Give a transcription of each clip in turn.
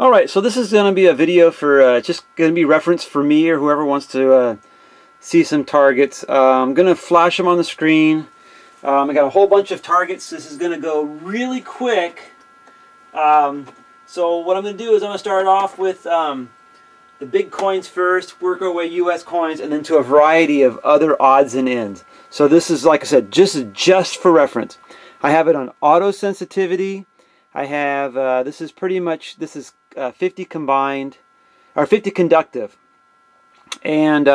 Alright, so this is going to be a video for, just going to be reference for me or whoever wants to see some targets. I'm going to flash them on the screen. I got a whole bunch of targets. This is going to go really quick. So what I'm going to do is I'm going to start off with the big coins first, work our way US coins, and then to a variety of other odds and ends. So this is, like I said, just for reference. I have it on auto sensitivity. I have, this is 50 combined, or 50 conductive. And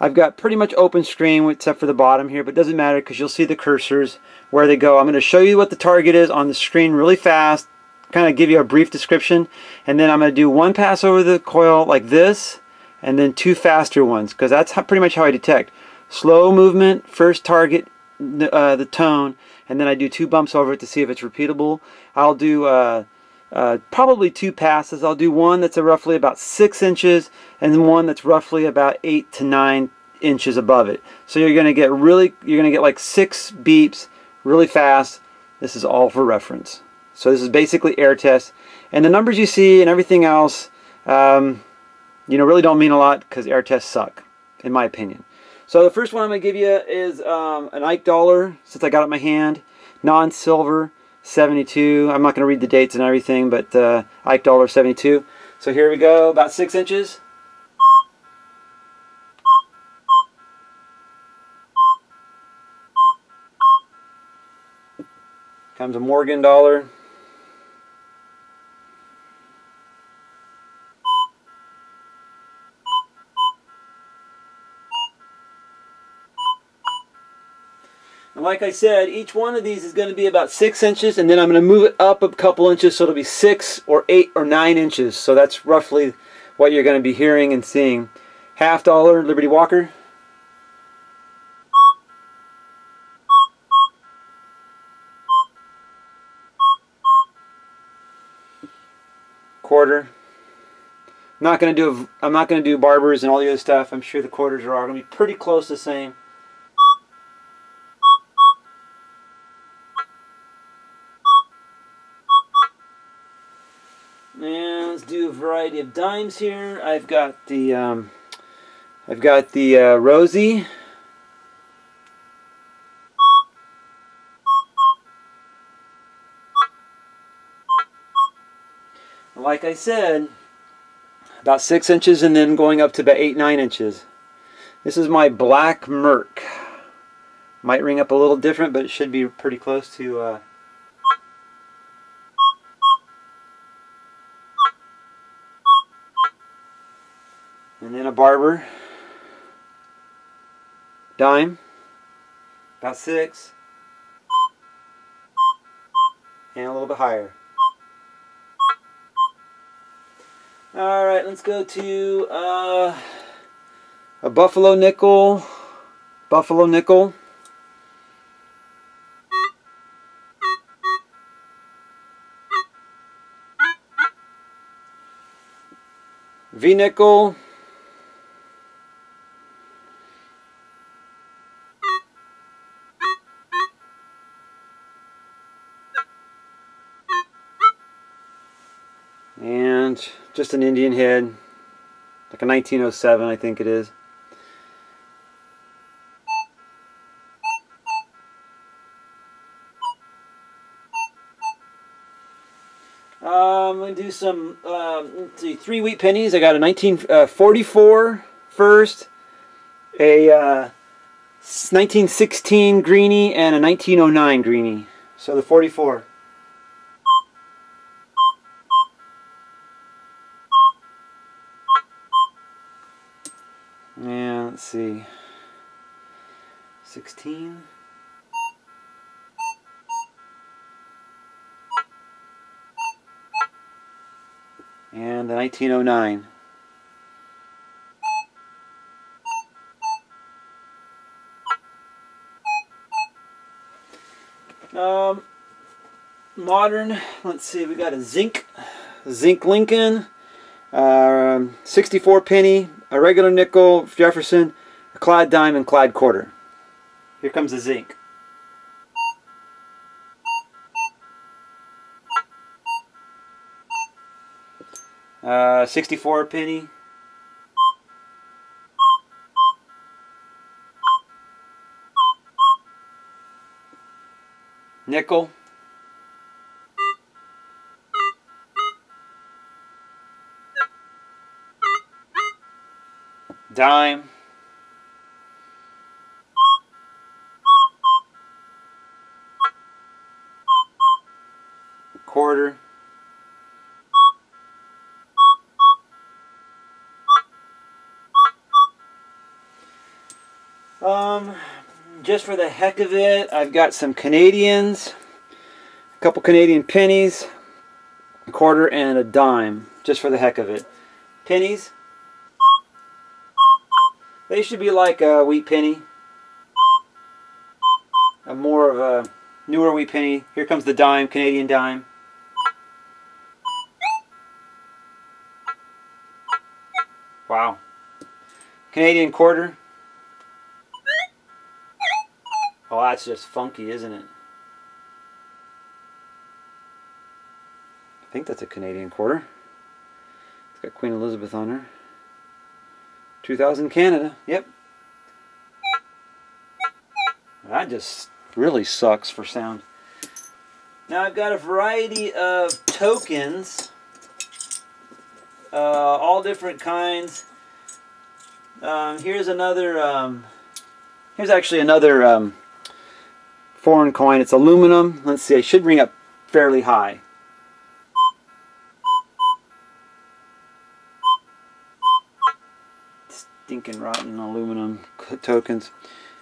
I've got pretty much open screen except for the bottom here, but it doesn't matter because you'll see the cursors where they go. I'm going to show you what the target is on the screen really fast, kind of give you a brief description, and then I'm going to do one pass over the coil like this, and then two faster ones, because that's pretty much how I detect. Slow movement, first target, the tone, and then I do two bumps over it to see if it's repeatable. I'll do probably two passes. I'll do one that's roughly about 6 inches, and then one that's roughly about 8 to 9 inches above it. So you're gonna get like 6 beeps really fast. This is all for reference. So this is basically air test, and the numbers you see and everything else, really don't mean a lot because air tests suck, in my opinion. So the first one I'm gonna give you is an Ike dollar, since I got it in my hand, non-silver. 72. I'm not going to read the dates and everything, but Ike dollar 72. So here we go, about 6 inches. Comes a Morgan dollar. And like I said, each one of these is going to be about 6 inches, and then I'm going to move it up a couple inches, so it'll be 6 or 8 or 9 inches. So that's roughly what you're going to be hearing and seeing. Half dollar Liberty Walker. Quarter. I'm not going to do Barbers and all the other stuff. I'm sure the quarters are all going to be pretty close to the same. And let's do a variety of dimes here. I've got the Rosie. Like I said, about 6 inches, and then going up to about 8-9 inches. This is my black Merc. Might ring up a little different, but it should be pretty close to. And then a Barber dime, about 6, and a little bit higher. Alright, let's go to a Buffalo nickel, V-nickel, and just an Indian head, like a 1907 I think it is. I'm going to do some let's see, 3 wheat pennies. I got a 1944 first, a 1916 greenie, and a 1909 greenie. So the 44. And let's see, 16. And the 1909. Modern, let's see, we got a Zinc Lincoln, 64 penny, a regular nickel Jefferson, a clad dime, and clad quarter. Here comes the Zinc. 64 penny. Nickel. Dime. Quarter. Just for the heck of it, I've got some Canadians, a couple Canadian pennies, a quarter, and a dime, just for the heck of it. Pennies, they should be like a wheat penny, a more of a newer wheat penny. Here comes the dime, Canadian dime. Wow. Canadian quarter. Oh, that's just funky, isn't it? I think that's a Canadian quarter. It's got Queen Elizabeth on her. 2000 Canada. Yep. That just really sucks for sound. Now I've got a variety of tokens. All different kinds. Here's another. Here's actually another foreign coin. It's aluminum. Let's see. I should ring up fairly high. Stinking rotten aluminum tokens.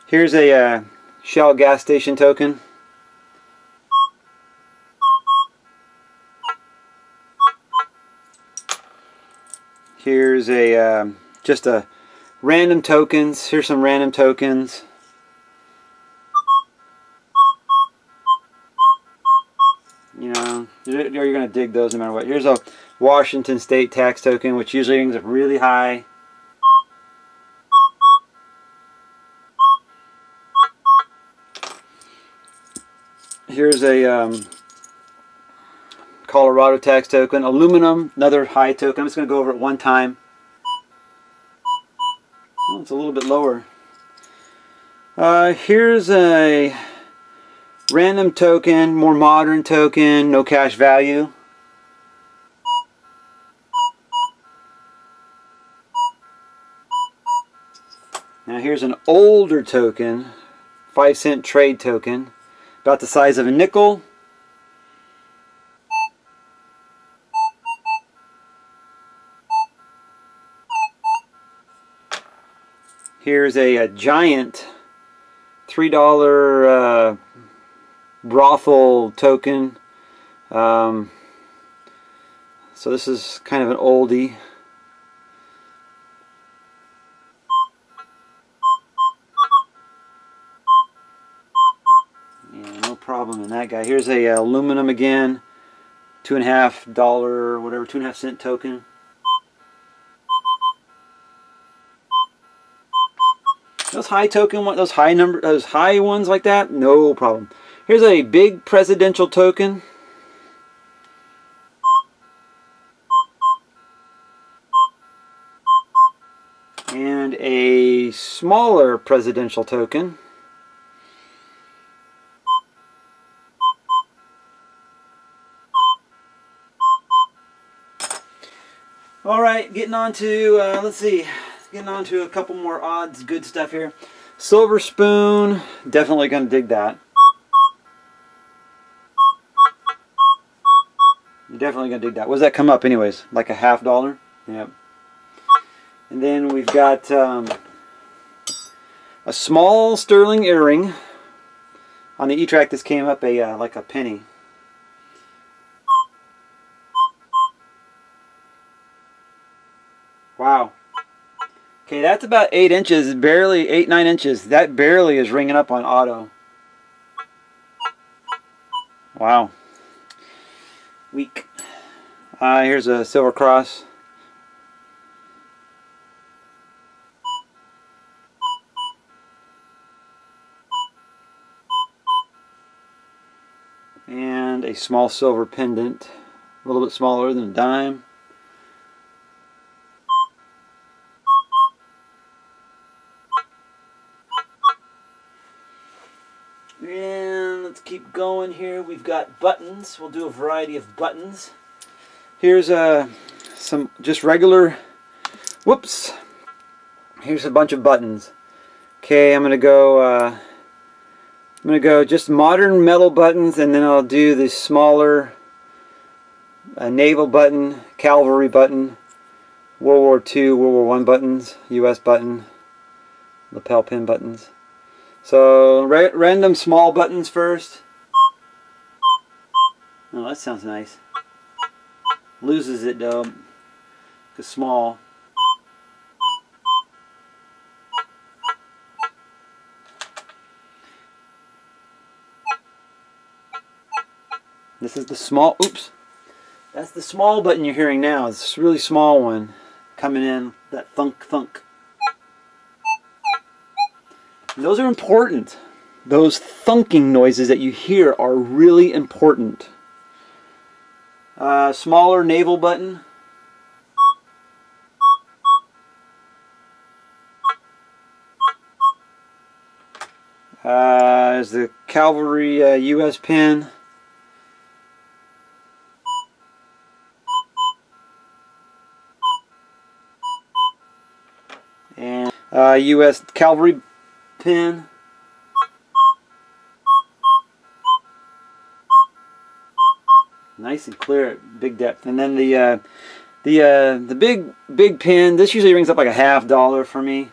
Here's a Shell gas station token. Here's a just a random tokens. Here's some random tokens. You know, you're going to dig those no matter what. Here's a Washington State tax token, which usually rings up really high. Here's a Colorado tax token, aluminum, another high token. I'm just going to go over it one time. Oh, it's a little bit lower. Here's a random token, more modern token, no cash value. Now here's an older token, 5-cent trade token, about the size of a nickel. Here's a giant $3 brothel token. So this is kind of an oldie. Yeah, no problem in that guy. Here's a aluminum again, $2.50, whatever, 2.5 cent token. Those high token ones, those high ones like that, no problem. Here's a big presidential token. And a smaller presidential token. Alright, getting on to, let's see. Getting on to a couple more odds, good stuff here. Silver spoon, definitely going to dig that. You're definitely going to dig that. What does that come up anyways? Like a $50? Yep. And then we've got a small sterling earring. On the e-trac this came up like a penny. Wow. Okay, that's about 8 inches, barely 8-9 inches. That barely is ringing up on auto. Wow. Weak. Here's a silver cross. And a small silver pendant, a little bit smaller than a dime. keep going here. We've got buttons. We'll do a variety of buttons. Here's some just regular, whoops. Here's a bunch of buttons. Okay, I'm gonna go just modern metal buttons, and then I'll do the smaller naval button, cavalry button, World War II, World War I buttons, US button, lapel pin buttons. So random small buttons first. Oh, that sounds nice. Loses it though, because small. This is the small, oops. That's the small button you're hearing now. It's a really small one coming in, that thunk thunk. And those are important. Those thunking noises that you hear are really important. Smaller naval button. There's the cavalry US pin. And US cavalry pin. Nice and clear, big depth. And then the big pin. This usually rings up like $50 for me.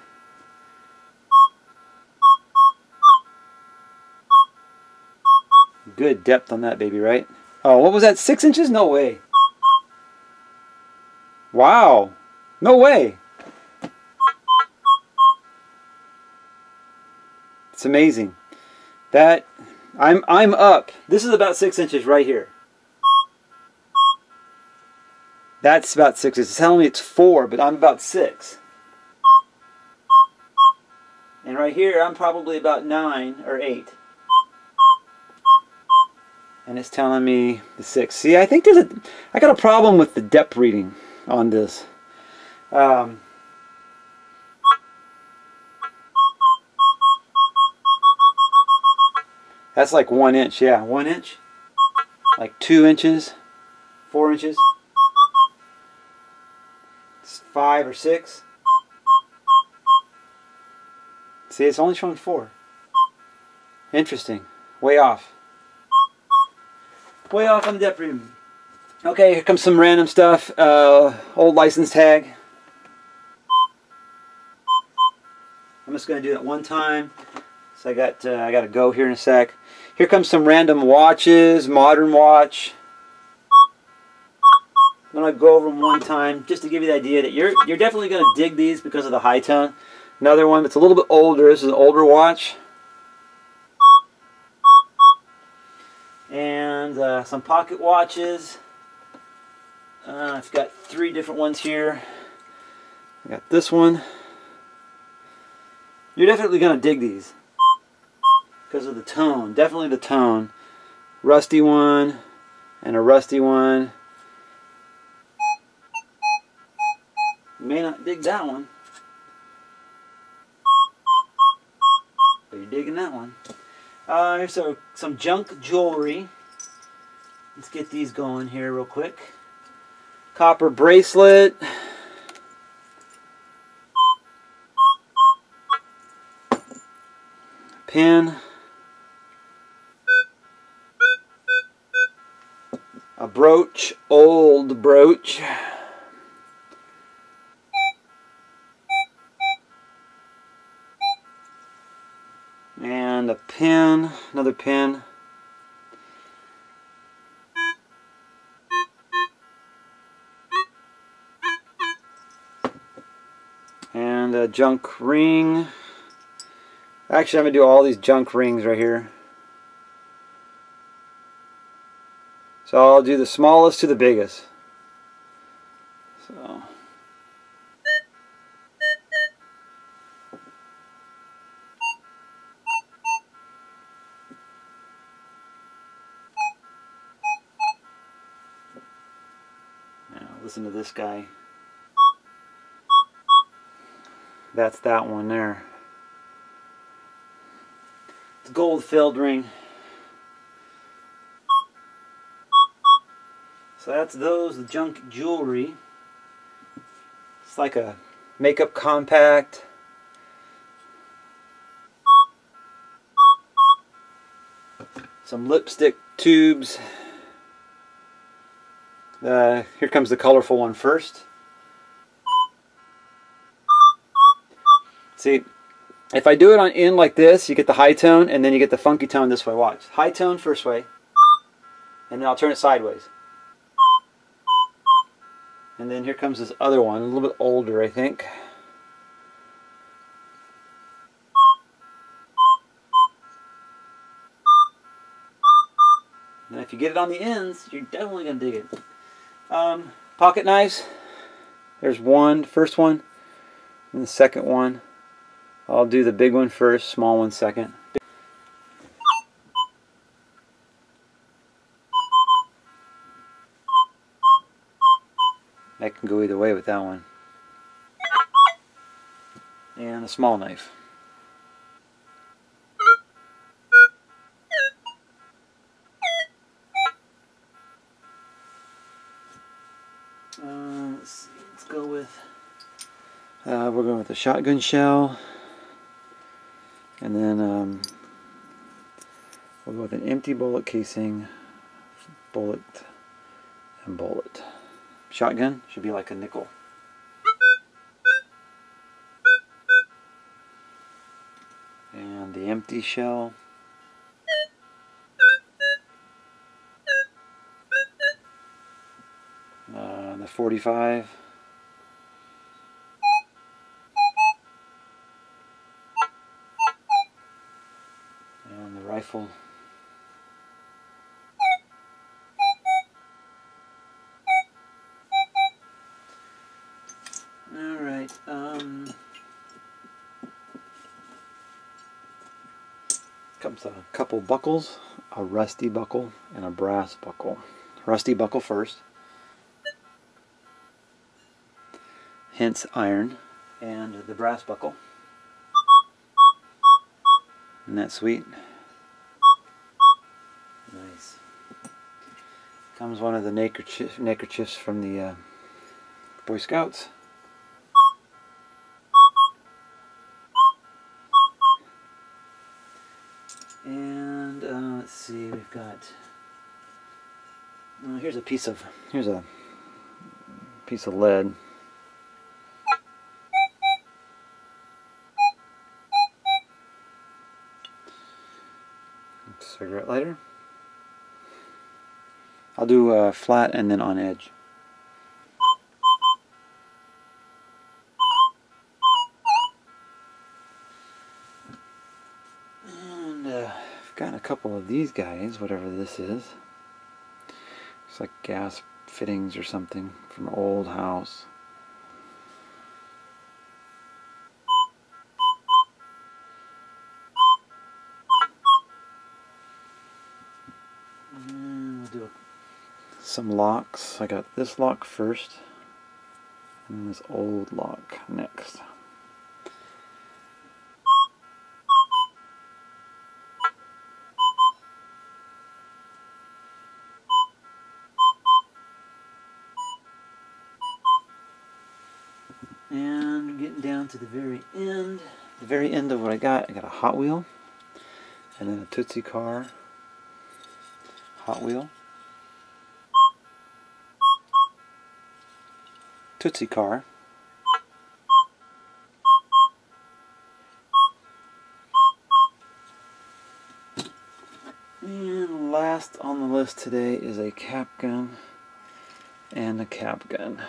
Good depth on that baby, right? Oh, what was that? 6 inches? No way. Wow. No way. It's amazing. That I'm up. This is about 6 inches right here. That's about 6 inches. It's telling me it's 4, but I'm about 6. And right here, I'm probably about 9 or 8. And it's telling me the 6. See, I think I got a problem with the depth reading on this. That's like 1 inch, yeah, 1 inch. Like 2 inches, 4 inches. It's 5 or 6. See, it's only showing 4. Interesting. Way off. Way off on the depth reading. Okay, here comes some random stuff. Old license tag. I'm just going to do that one time. So I got to go here in a sec. Here comes some random watches. Modern watch. I'm going to go over them one time just to give you the idea that you're definitely going to dig these because of the high tone. Another one that's a little bit older. This is an older watch. And some pocket watches. I've got 3 different ones here. I got this one. You're definitely going to dig these because of the tone. Definitely the tone. Rusty one and a rusty one. You may not dig that one, but you're digging that one. Here's some junk jewelry. Let's get these going here real quick. Copper bracelet. Pin. A brooch. Old brooch. And a pin, another pin. And a junk ring. Actually, I'm going to do all these junk rings right here. So I'll do the smallest to the biggest. So. Listen to this guy. That's that one there. It's a gold filled ring. So that's those, the junk jewelry. It's like a makeup compact. Some lipstick tubes. Here comes the colorful one first. See, if I do it on in like this, you get the high tone, and then you get the funky tone this way. Watch. High tone first way, and then I'll turn it sideways. And then here comes this other one, a little bit older, I think. And if you get it on the ends, you're definitely going to dig it. Pocket knives. There's one, first one, and the second one. I'll do the big one first, small one second. I can go either way with that one. And a small knife. Let's see, let's go with, we're going with a shotgun shell, and then we'll go with an empty bullet casing, bullet, and bullet. Shotgun should be like a nickel. And the empty shell. The 45. And the rifle. Alright, comes a couple buckles, a rusty buckle and a brass buckle. Rusty buckle first, hence iron, and the brass buckle. Isn't that sweet? Nice. Comes one of the neckerchiefs from the Boy Scouts. And let's see, we've got. Here's a piece of lead. Cigarette lighter. I'll do flat and then on edge. And I've got a couple of these guys, whatever this is. It's like gas fittings or something from an old house. And we'll do some locks. I got this lock first, and this old lock next. And getting down to the very end of what I got a Hot Wheel, and then a Tootsie car, Hot Wheel, Tootsie car, and last on the list today is a cap gun and a cap gun.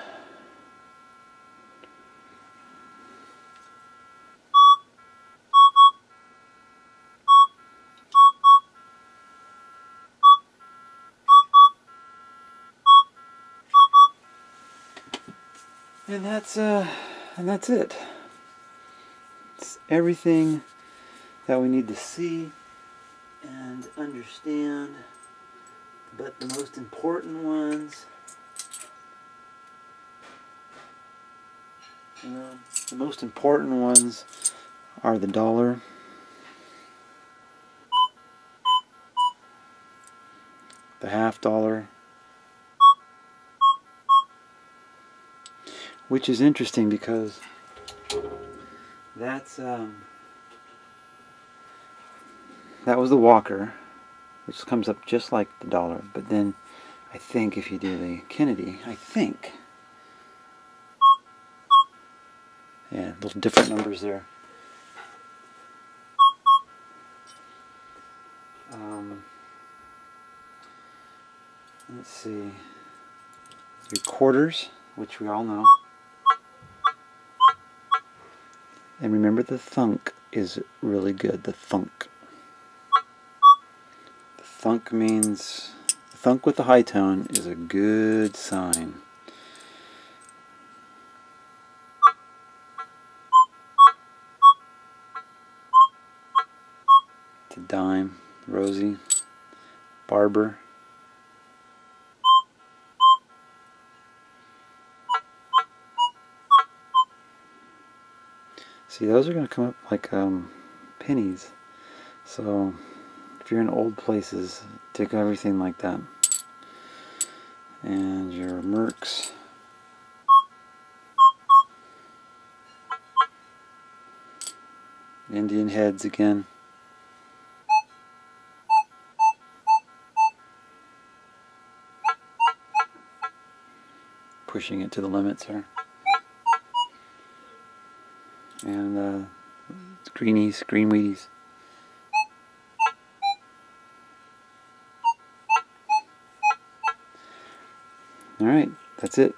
And that's it. It's everything that we need to see and understand. But the most important ones, are the dollar, the $50, which is interesting because that's that was the Walker, which comes up just like the dollar. But then I think if you do the Kennedy, I think, yeah, little different numbers there. Let's see, 3/4, which we all know. And remember, the thunk is really good. The thunk. The thunk means, the thunk with the high tone is a good sign. To dime, Rosie, Barber. See, those are going to come up like pennies. So if you're in old places, take everything like that. And your Mercs. Indian heads again. Pushing it to the limits here. And greenies, green wheaties. Alright, that's it.